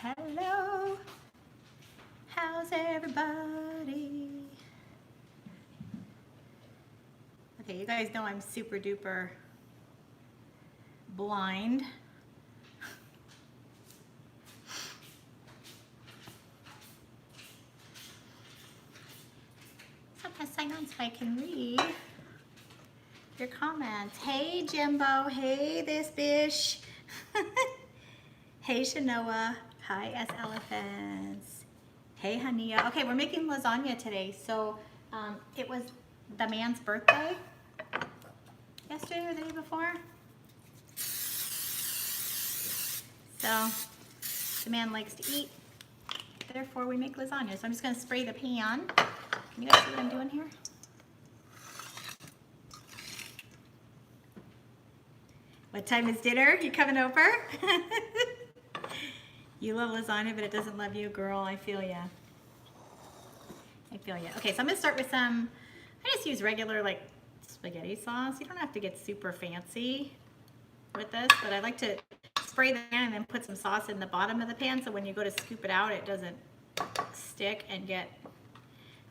Hello, how's everybody? Okay, you guys know I'm super duper blind. Sometimes sign on so I can read your comments. Hey Jimbo, hey this bish. Hey Shanoa, hi S Elephants. Hey Hania. Okay, we're making lasagna today. So it was the man's birthday yesterday or the day before. So the man likes to eat, therefore we make lasagna. So I'm just gonna spray the pan. Can you guys see what I'm doing here? What time is dinner? You coming over? You love lasagna, but it doesn't love you, girl. I feel ya. I feel ya. Okay, so I'm gonna start with some, I just use regular like spaghetti sauce. You don't have to get super fancy with this, but I like to spray the pan and then put some sauce in the bottom of the pan so when you go to scoop it out, it doesn't stick and get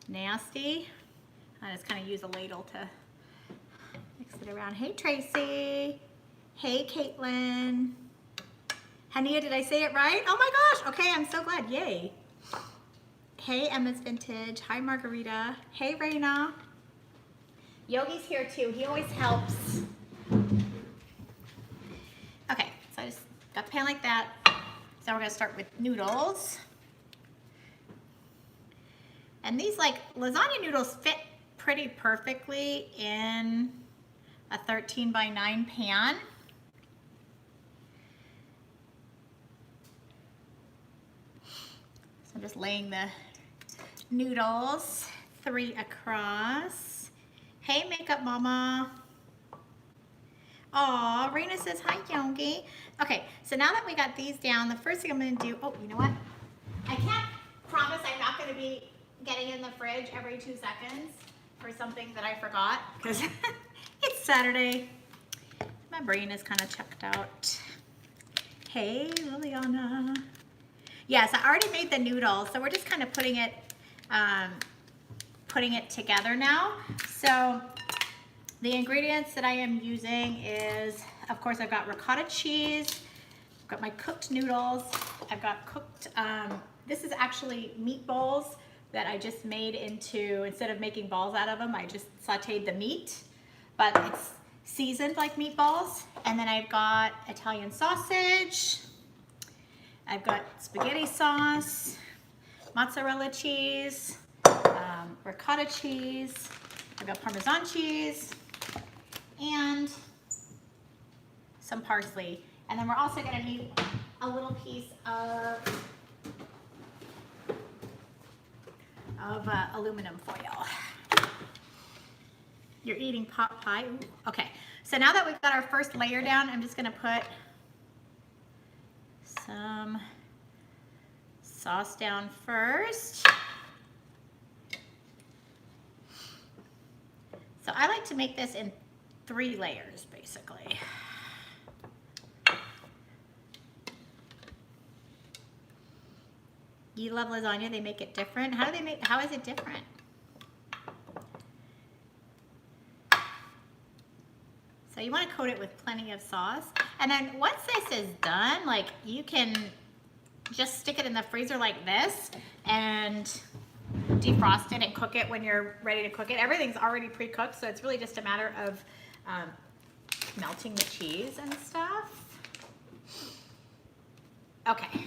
nasty. I just kind of use a ladle to mix it around. Hey Tracy. Hey Caitlin. Hania, did I say it right? Oh my gosh. Okay, I'm so glad. Yay. Hey Emma's Vintage. Hi Margarita. Hey Raina. Yogi's here too. He always helps. Okay, so I just got the pan like that. So we're gonna start with noodles. And these like lasagna noodles fit pretty perfectly in a 13 by 9 pan. So I'm just laying the noodles 3 across. Hey Makeup Mama. Aw, Raina says hi Yogi. Okay, so now that we got these down, the first thing I'm gonna do, oh, you know what? I can't promise I'm not gonna be getting in the fridge every 2 seconds for something that I forgot, because it's Saturday. My brain is kind of checked out. Hey Liliana. Yes, I already made the noodles, so we're just kind of putting it together now. So the ingredients that I am using is, of course, I've got ricotta cheese, I've got my cooked noodles, I've got cooked, this is actually meatballs that I just made into, instead of making balls out of them, I just sauteed the meat, but it's seasoned like meatballs. And then I've got Italian sausage, I've got spaghetti sauce, mozzarella cheese, ricotta cheese, I've got Parmesan cheese, and some parsley. And then we're also gonna need a little piece of aluminum foil. You're eating pot pie? Ooh. Okay, so now that we've got our first layer down, I'm just gonna put some sauce down first. So I like to make this in 3 layers, basically. You love lasagna, they make it different. How is it different? So you want to coat it with plenty of sauce. And then once this is done, like you can just stick it in the freezer like this and defrost it and cook it when you're ready to cook it. Everything's already pre-cooked, so it's really just a matter of melting the cheese and stuff. Okay,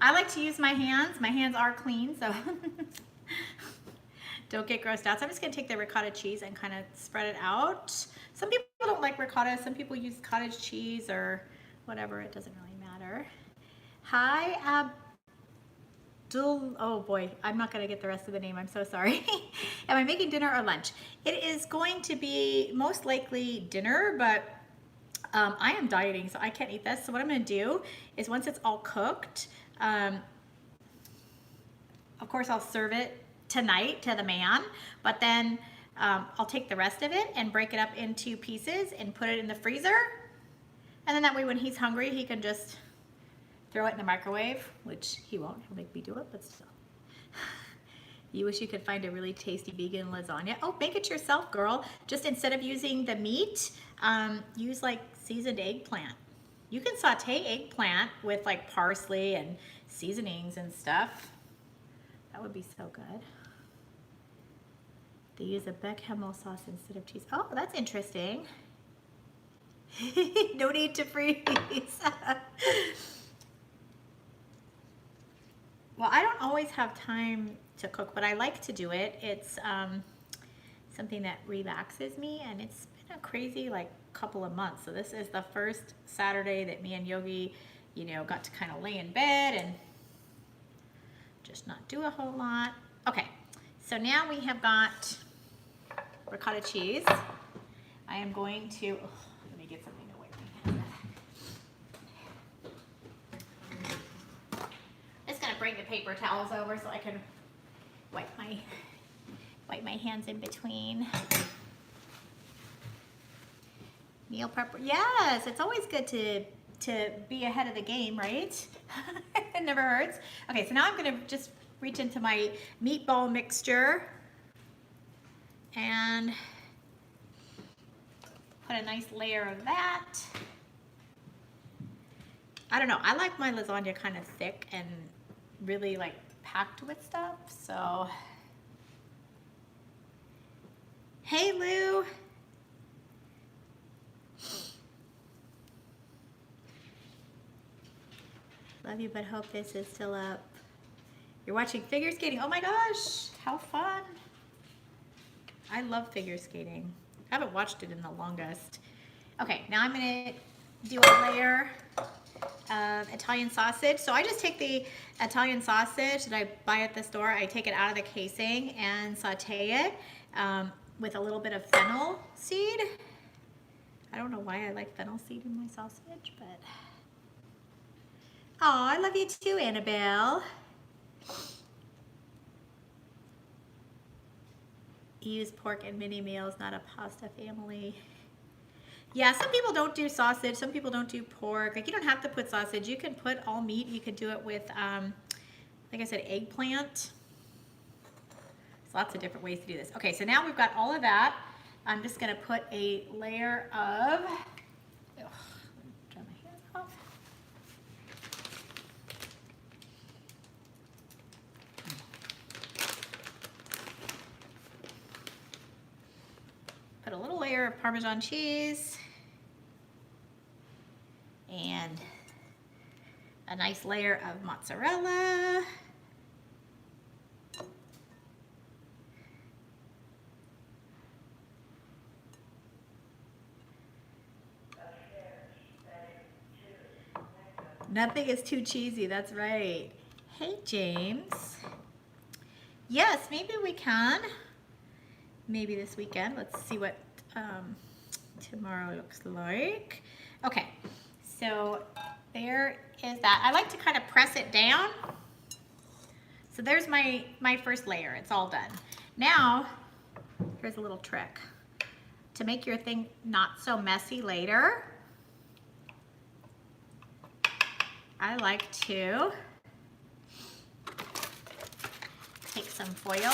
I like to use my hands. My hands are clean, so don't get grossed out. So I'm just gonna take the ricotta cheese and kind of spread it out. Some people don't like ricotta. Some people use cottage cheese or whatever. It doesn't really matter. Hi, Abdul. Oh boy, I'm not gonna get the rest of the name. I'm so sorry. Am I making dinner or lunch? It is going to be most likely dinner, but I am dieting, so I can't eat this. So what I'm gonna do is once it's all cooked, of course I'll serve it tonight to the man, but then I'll take the rest of it and break it up into pieces and put it in the freezer. And then that way when he's hungry, he can just throw it in the microwave, which he won't, he'll make me do it, but still. You wish you could find a really tasty vegan lasagna. Oh, make it yourself, girl. Just instead of using the meat, use like seasoned eggplant. You can saute eggplant with like parsley and seasonings and stuff. That would be so good. They use a bechamel sauce instead of cheese. Oh, that's interesting. No need to freeze. Well, I don't always have time to cook, but I like to do it. It's something that relaxes me, and it's been a crazy like couple of months. So this is the first Saturday that me and Yogi, you know, got to kind of lay in bed and just not do a whole lot. Okay, so now we have got ricotta cheese. I am going to, let me get something to wipe my hands with. I'm just gonna bring the paper towels over so I can wipe my hands in between. Meal prep, yes, it's always good to be ahead of the game, right? It never hurts. Okay, so now I'm gonna just reach into my meatball mixture and put a nice layer of that. I don't know, I like my lasagna kind of thick and really like packed with stuff, so. Hey, Lou. Love you, but hope this is still up. You're watching figure skating. Oh my gosh, how fun. I love figure skating. I haven't watched it in the longest. Okay, now I'm gonna do a layer of Italian sausage. So I just take the Italian sausage that I buy at the store, I take it out of the casing and saute it with a little bit of fennel seed. I don't know why I like fennel seed in my sausage, but. Oh, I love you too, Annabelle. Use pork in mini meals, not a pasta family. Yeah, some people don't do sausage, some people don't do pork. Like, you don't have to put sausage. You can put all meat. You could do it with, like I said, eggplant. There's lots of different ways to do this. Okay, so now we've got all of that. I'm just gonna put a layer of, dry my hands off. Put a little layer of Parmesan cheese and a nice layer of mozzarella. Nothing is too cheesy, that's right. Hey, James. Yes, maybe we can. Maybe this weekend. Let's see what tomorrow looks like. Okay, so there is that. I like to kind of press it down. So there's my first layer. It's all done. Now, here's a little trick. To make your thing not so messy later, I like to take some foil.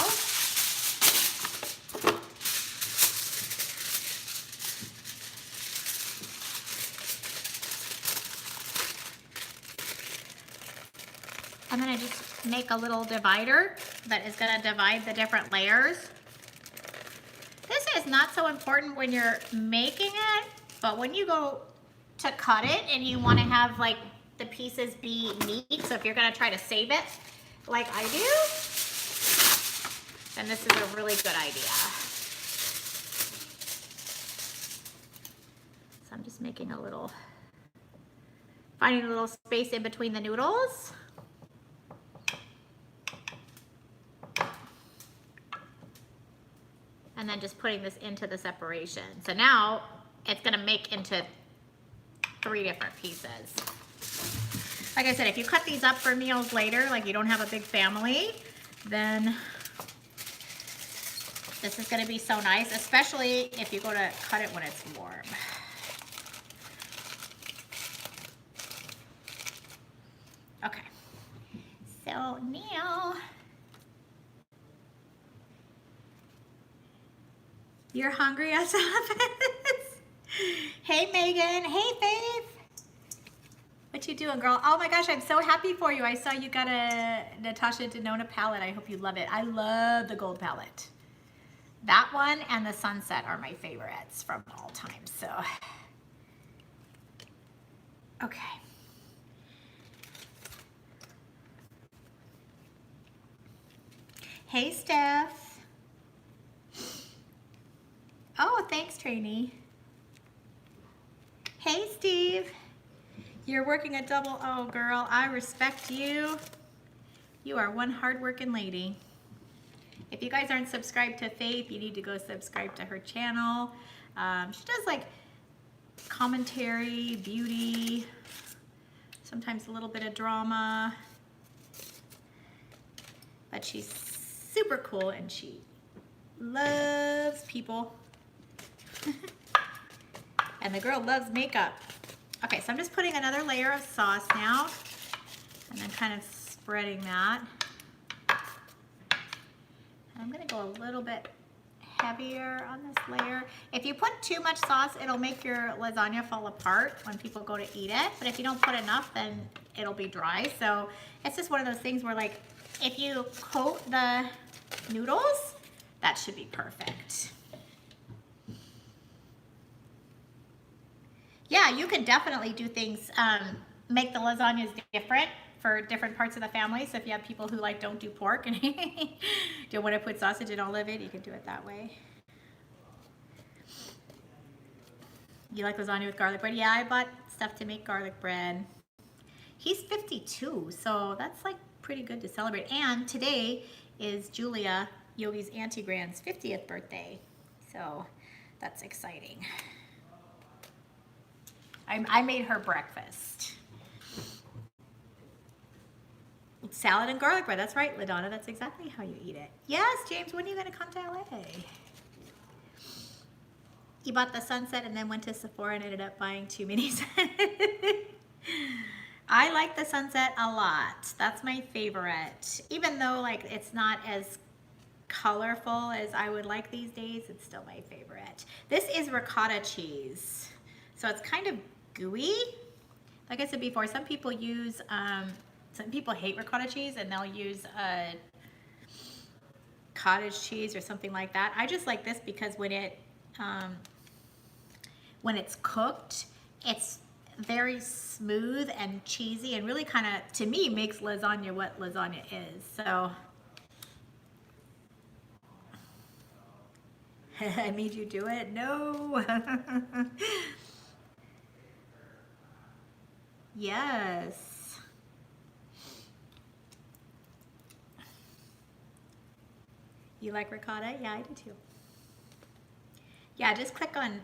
I'm gonna just make a little divider that is gonna divide the different layers. This is not so important when you're making it, but when you go to cut it and you wanna have like the pieces be neat, so if you're gonna try to save it like I do, then this is a really good idea. So I'm just making a little, finding a little space in between the noodles. And then just putting this into the separation. So now it's gonna make into 3 different pieces. Like I said, if you cut these up for meals later, like you don't have a big family, then this is gonna be so nice, especially if you go to cut it when it's warm. So now, you're hungry as office. Hey Megan, hey Faith. What you doing, girl? Oh my gosh, I'm so happy for you. I saw you got a Natasha Denona palette. I hope you love it. I love the gold palette. That one and the sunset are my favorites from all time. So, okay. Hey, Steph. Oh, thanks, trainee. Hey, Steve. You're working a double. Oh, girl, I respect you. You are one hardworking lady. If you guys aren't subscribed to Faith, you need to go subscribe to her channel. She does like commentary, beauty, sometimes a little bit of drama. But she's super cool and she loves people. And the girl loves makeup. Okay, so I'm just putting another layer of sauce now and then kind of spreading that. I'm gonna go a little bit heavier on this layer. If you put too much sauce, it'll make your lasagna fall apart when people go to eat it. But if you don't put enough, then it'll be dry. So it's just one of those things where like, if you coat the noodles, that should be perfect. Yeah, you can definitely do things, make the lasagnas different for different parts of the family. So if you have people who like don't do pork and don't want to put sausage and all of it, you can do it that way. You like lasagna with garlic bread? Yeah, I bought stuff to make garlic bread. He's 52, so that's like pretty good to celebrate. And today is Julia, Yogi's Auntie Grand's 50th birthday. So that's exciting. I made her breakfast. Salad and garlic bread. That's right, LaDonna. That's exactly how you eat it. Yes, James, when are you going to come to LA? He bought the sunset and then went to Sephora and ended up buying too many. I like the sunset a lot. That's my favorite. Even though like it's not as colorful as I would like these days, it's still my favorite. This is ricotta cheese. So it's kind of gooey. Like I said before, some people use, some people hate ricotta cheese and they'll use cottage cheese or something like that. I just like this because when it's cooked, it's very smooth and cheesy and really kind of, to me, makes lasagna what lasagna is. So I made you do it? No. Yes. You like ricotta? Yeah, I do too. Yeah, just click on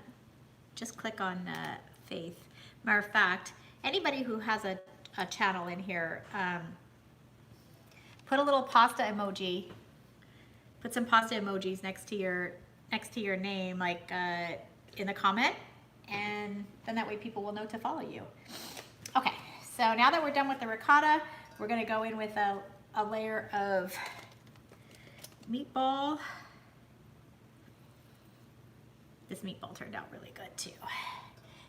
Faith. Matter of fact, anybody who has a channel in here, put a little pasta emoji. Put some pasta emojis next to your name, like in the comment, and then that way people will know to follow you. Okay, so now that we're done with the ricotta, we're gonna go in with a layer of meatball. This meatball turned out really good too.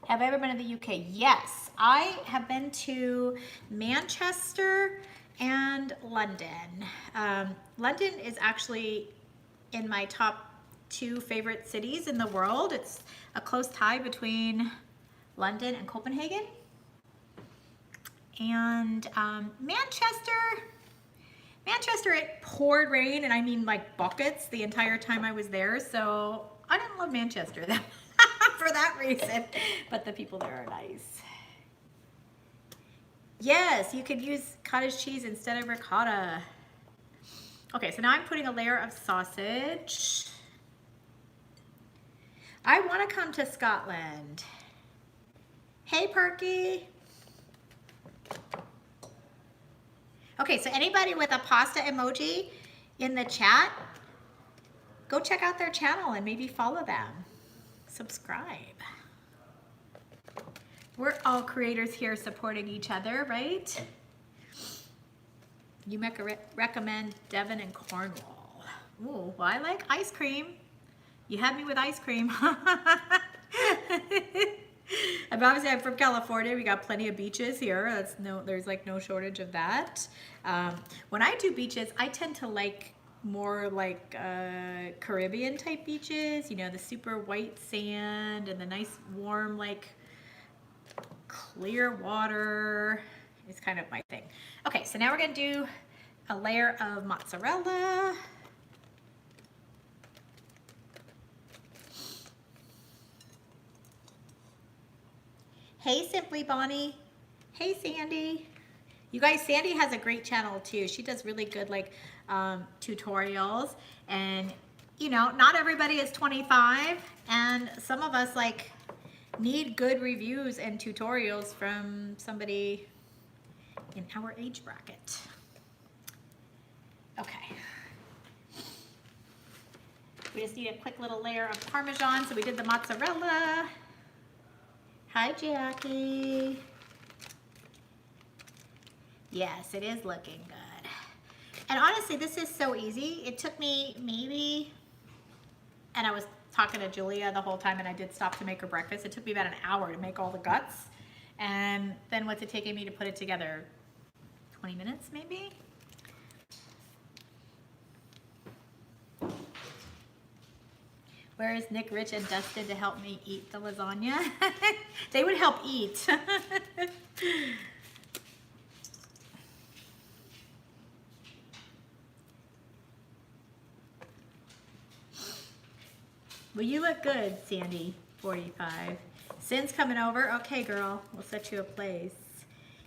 Have I ever been to the UK? Yes, I have been to Manchester and London. London is actually in my top 2 favorite cities in the world. It's a close tie between London and Copenhagen. And Manchester, it poured rain, and I mean like buckets the entire time I was there. So I didn't love Manchester for that reason, but the people there are nice. Yes, you could use cottage cheese instead of ricotta. Okay, so now I'm putting a layer of sausage. I want to come to Scotland. Hey, Perky. Okay, so anybody with a pasta emoji in the chat, go check out their channel and maybe follow them. Subscribe. We're all creators here supporting each other, right? You recommend Devon and Cornwall. Ooh, well, I like ice cream. You had me with ice cream. And obviously I'm from California. We got plenty of beaches here. There's like no shortage of that. When I do beaches, I tend to like more like Caribbean type beaches, you know, the super white sand and the nice warm like clear water is kind of my thing. Okay, so now we're gonna do a layer of mozzarella. Hey Simply Bonnie. Hey Sandy. You guys, Sandy has a great channel too. She does really good like tutorials, and you know, not everybody is 25, and some of us like need good reviews and tutorials from somebody in our age bracket. Okay. We just need a quick little layer of Parmesan. So we did the mozzarella. Hi, Jackie. Yes, it is looking good. And honestly, this is so easy. It took me maybe, and I was talking to Julia the whole time, and I did stop to make her breakfast. It took me about an hour to make all the guts. And then what's it taking me to put it together? 20 minutes maybe? Where is Nick, Rich, and Dustin to help me eat the lasagna? They would help eat. Well, you look good, Sandy, 45. Sin's coming over. Okay, girl, we'll set you a place.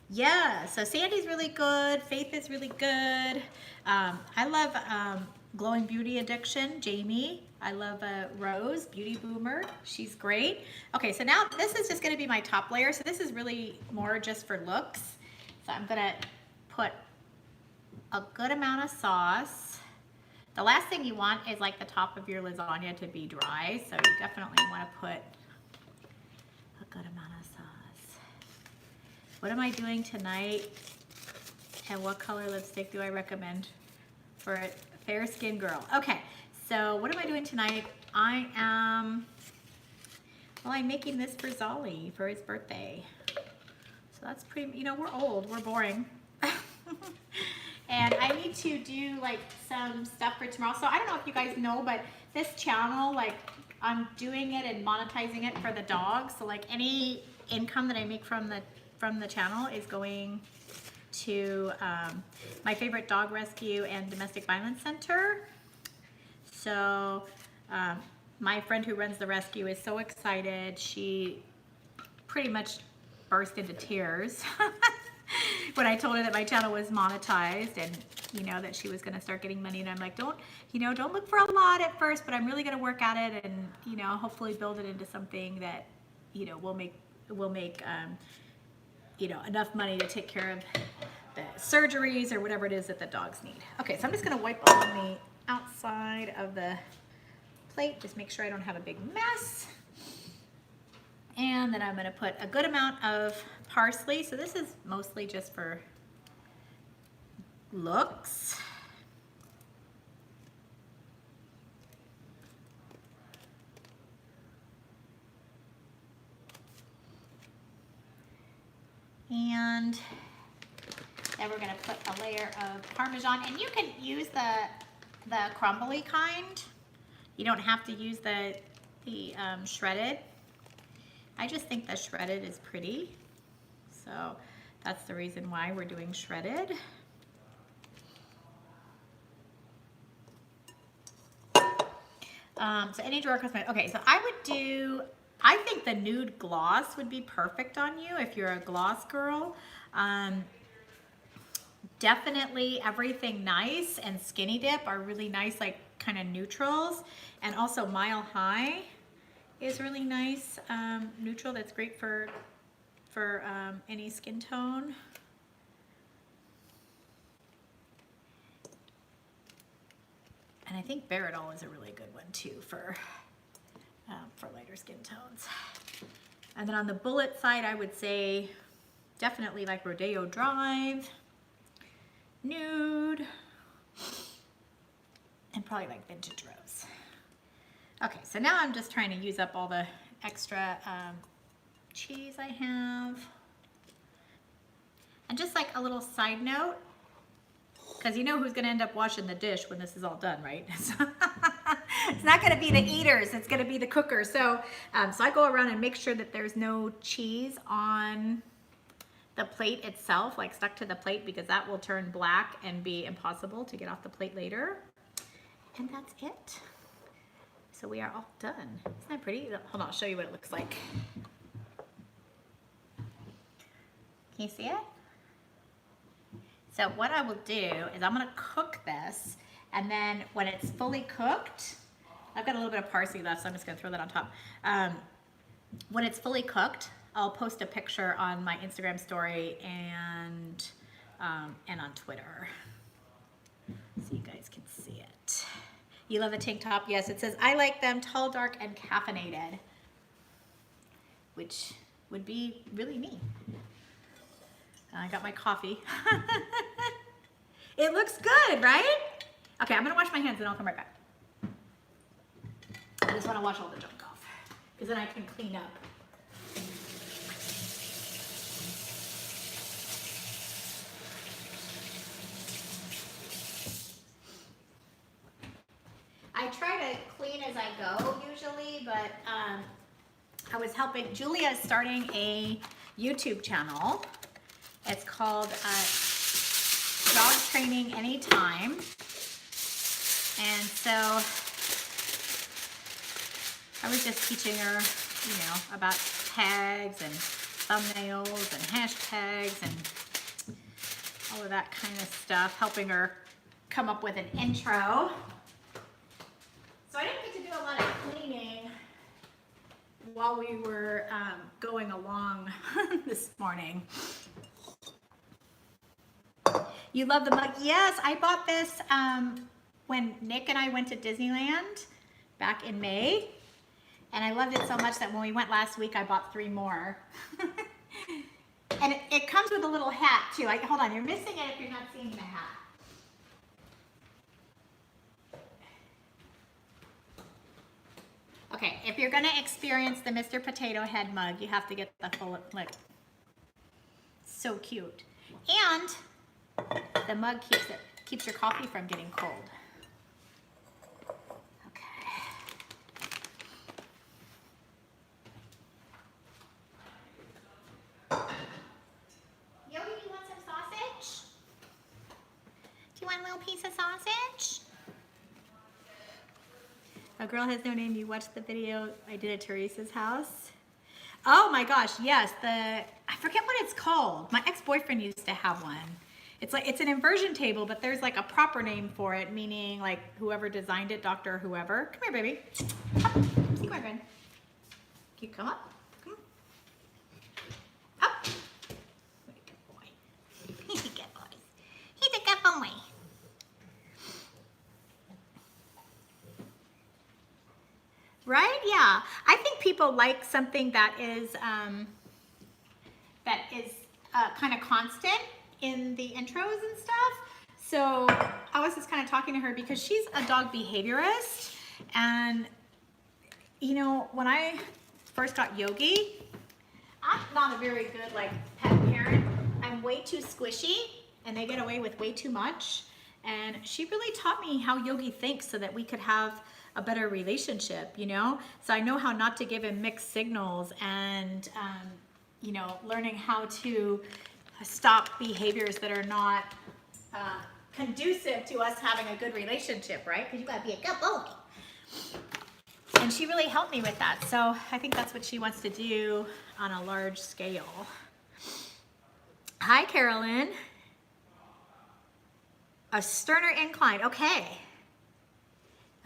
Yeah, so Sandy's really good. Faith is really good. I love Glowing Beauty Addiction, Jamie. I love Rose, Beauty Boomer. She's great. Okay, so now this is just gonna be my top layer. So this is really more just for looks. So I'm gonna put a good amount of sauce. The last thing you want is like the top of your lasagna to be dry. So you definitely wanna put a good amount of sauce. What am I doing tonight? And what color lipstick do I recommend for a fair skinned girl? Okay, so what am I doing tonight? I'm making this for Zolly for his birthday. So that's pretty, you know, we're old, we're boring. And I need to do like some stuff for tomorrow. So I don't know if you guys know, but this channel, like I'm doing it and monetizing it for the dogs. So like any income that I make from the channel is going to my favorite dog rescue and domestic violence center. So my friend who runs the rescue is so excited. She pretty much burst into tears when I told her that my channel was monetized and, you know, that she was going to start getting money. And I'm like, don't look for a lot at first, but I'm really going to work at it and, you know, hopefully build it into something that, you know, will make you know, enough money to take care of the surgeries or whatever it is that the dogs need. Okay, so I'm just going to wipe on the outside of the plate, just make sure I don't have a big mess. And then I'm going to put a good amount of parsley. So this is mostly just for looks. And then we're going to put a layer of Parmesan. And you can use the crumbly kind. You don't have to use the shredded. I just think the shredded is pretty. So that's the reason why we're doing shredded. So any drawer cosmetic. Okay, so I think the nude gloss would be perfect on you if you're a gloss girl. Definitely Everything Nice and Skinny Dip are really nice, like kind of neutrals. And also Mile High is really nice neutral. That's great for any skin tone. And I think Baradol is a really good one too for lighter skin tones. And then on the bullet side, I would say definitely like Rodeo Drive. nude, and probably like vintage rose. Okay, so now I'm just trying to use up all the extra cheese I have. And just like a little side note, because you know who's gonna end up washing the dish when this is all done, right? It's not gonna be the eaters, it's gonna be the cookers. So, so I go around and make sure that there's no cheese on the plate itself, like stuck to the plate, because that will turn black and be impossible to get off the plate later. And that's it. So we are all done. Isn't that pretty? Hold on, I'll show you what it looks like. Can you see it? So what I will do is I'm gonna cook this, and then when it's fully cooked, I've got a little bit of parsley left, so I'm just gonna throw that on top. When it's fully cooked, I'll post a picture on my Instagram story and on Twitter, so you guys can see it. You love the tank top? Yes, it says, I like them tall, dark, and caffeinated, which would be really me. I got my coffee. It looks good, right? Okay, I'm gonna wash my hands and I'll come right back. I just wanna wash all the junk off, because then I can clean up. I try to clean as I go usually, but I was helping, Julia is starting a YouTube channel. It's called Dog Training Anytime. And so I was just teaching her, you know, about tags and thumbnails and hashtags and all of that kind of stuff, helping her come up with an intro. So I didn't get to do a lot of cleaning while we were going along this morning. You love the mug? Yes, I bought this when Nick and I went to Disneyland back in May. And I loved it so much that when we went last week, I bought 3 more. And it comes with a little hat too. Hold on, you're missing it if you're not seeing the hat. Okay, if you're gonna experience the Mr. Potato Head mug, you have to get the full, look. So cute. And the mug keeps your coffee from getting cold. Okay. Yogi, you want some sausage? Do you want a little piece of sausage? A Girl Has No Name. You watched the video I did at Teresa's house? Oh my gosh, yes. I forget what it's called. My ex-boyfriend used to have one. It's an inversion table, but there's like a proper name for it, meaning like whoever designed it, Dr. Whoever. Come here, baby. Up. See my friend. Can you come up? Come on. Up. What a good boy. He's a good boy. He's a good boy. Right? Yeah. I think people like something that is kind of constant in the intros and stuff. So I was just kind of talking to her because she's a dog behaviorist, and you know, when I first got Yogi, I'm not a very good like pet parent. I'm way too squishy and they get away with way too much, and she really taught me how Yogi thinks so that we could have a better relationship, you know? So I know how not to give him mixed signals, and you know, learning how to stop behaviors that are not conducive to us having a good relationship, right? Because you gotta be a good boy. And she really helped me with that. So I think that's what she wants to do on a large scale. Hi, Carolyn. A sterner incline, okay.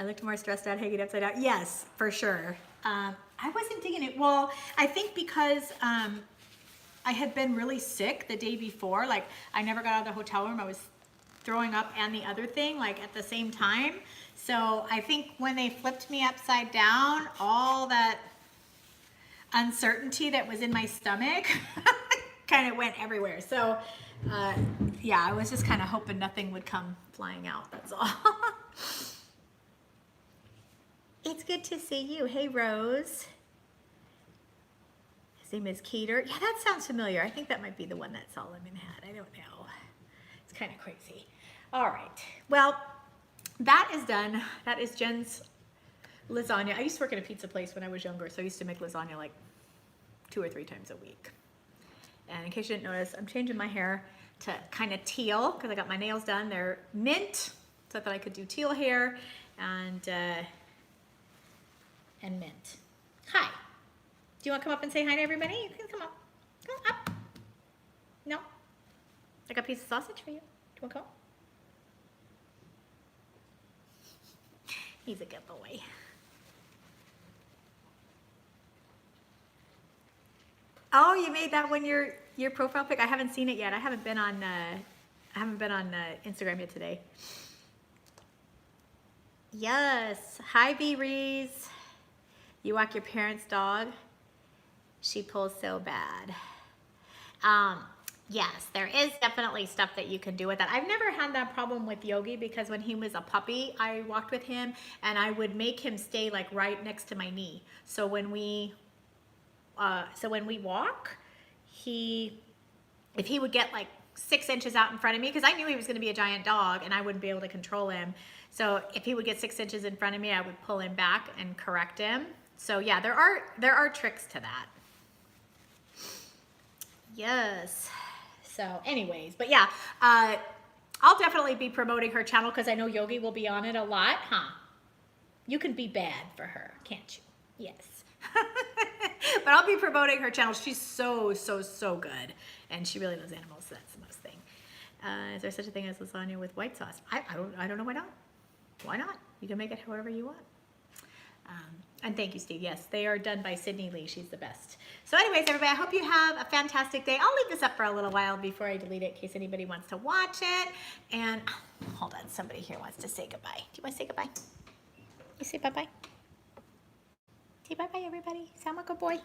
I looked more stressed out hanging upside down. Yes, for sure. I wasn't digging it. Well, I think because I had been really sick the day before. Like, I never got out of the hotel room. I was throwing up and the other thing, like, at the same time. So I think when they flipped me upside down, all that uncertainty that was in my stomach kind of went everywhere. So yeah, I was just kind of hoping nothing would come flying out, that's all. It's good to see you. Hey, Rose. His name is Keeter. Yeah, that sounds familiar. I think that might be the one that Solomon had. I don't know. It's kind of crazy. All right. Well, that is done. That is Jen's lasagna. I used to work at a pizza place when I was younger, so I used to make lasagna like 2 or 3 times a week. And in case you didn't notice, I'm changing my hair to kind of teal because I got my nails done. They're mint, so I thought I could do teal hair and mint. Hi. Do you want to come up and say hi to everybody? You can come up. Come up. No? I got a piece of sausage for you. Do you want to come? He's a good boy. Oh, you made that one your profile pic? I haven't seen it yet. I haven't been on Instagram yet today. Yes. Hi, B-Rees. You walk your parents' dog? She pulls so bad. Yes, there is definitely stuff that you can do with that. I've never had that problem with Yogi because when he was a puppy, I walked with him and I would make him stay like right next to my knee. So when we walk, if he would get like 6 inches out in front of me, because I knew he was going to be a giant dog and I wouldn't be able to control him. So if he would get 6 inches in front of me, I would pull him back and correct him. So yeah, there are tricks to that. Yes. So anyways, but yeah, I'll definitely be promoting her channel because I know Yogi will be on it a lot, huh? You can be bad for her, can't you? Yes. But I'll be promoting her channel. She's so good. And she really loves animals, so that's the most thing. Is there such a thing as lasagna with white sauce? I don't know why not. Why not? You can make it however you want. And thank you, Steve. Yes, they are done by Sydney Lee. She's the best. So anyways, everybody, I hope you have a fantastic day. I'll leave this up for a little while before I delete it in case anybody wants to watch it. And hold on, somebody here wants to say goodbye. Do you want to say goodbye? You say bye-bye? Say bye-bye, everybody. Sound like a good boy.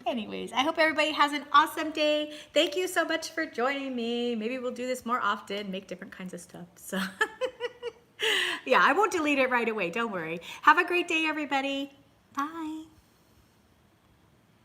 Anyways, I hope everybody has an awesome day. Thank you so much for joining me. Maybe we'll do this more often, make different kinds of stuff. So yeah, I won't delete it right away. Don't worry. Have a great day, everybody. Bye.